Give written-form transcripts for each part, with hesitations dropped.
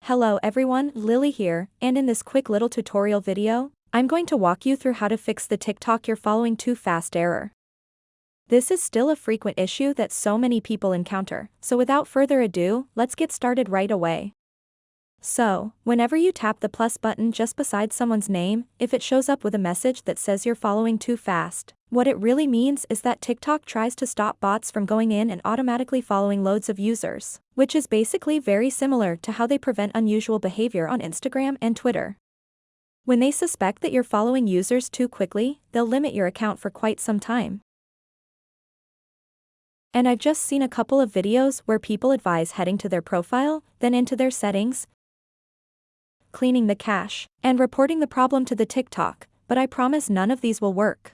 Hello everyone, Lily here, and in this quick little tutorial video, I'm going to walk you through how to fix the TikTok you're following too fast error. This is still a frequent issue that so many people encounter, so without further ado, let's get started right away. So, whenever you tap the plus button just beside someone's name, if it shows up with a message that says you're following too fast, what it really means is that TikTok tries to stop bots from going in and automatically following loads of users, which is basically very similar to how they prevent unusual behavior on Instagram and Twitter. When they suspect that you're following users too quickly, they'll limit your account for quite some time. And I've just seen a couple of videos where people advise heading to their profile, then into their settings, cleaning the cache, and reporting the problem to the TikTok, but I promise none of these will work.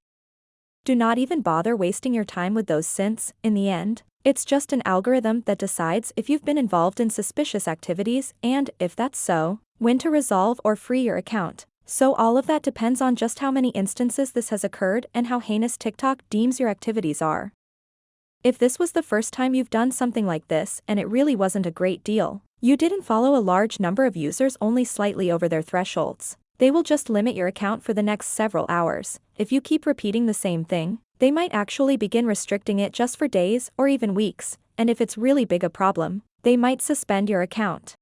Do not even bother wasting your time with those since, in the end, it's just an algorithm that decides if you've been involved in suspicious activities and, if that's so, when to resolve or free your account. So all of that depends on just how many instances this has occurred and how heinous TikTok deems your activities are. If this was the first time you've done something like this and it really wasn't a great deal, you didn't follow a large number of users only slightly over their thresholds, they will just limit your account for the next several hours. If you keep repeating the same thing, they might actually begin restricting it just for days or even weeks, and if it's really big a problem, they might suspend your account.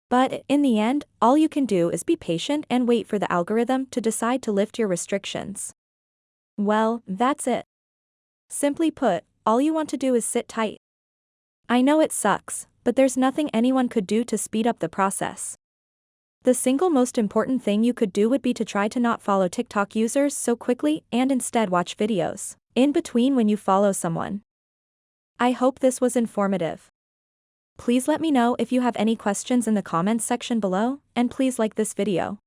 But, in the end, all you can do is be patient and wait for the algorithm to decide to lift your restrictions. Well, that's it. Simply put, all you want to do is sit tight. I know it sucks, but there's nothing anyone could do to speed up the process. The single most important thing you could do would be to try to not follow TikTok users so quickly and instead watch videos in between when you follow someone. I hope this was informative. Please let me know if you have any questions in the comments section below, and please like this video.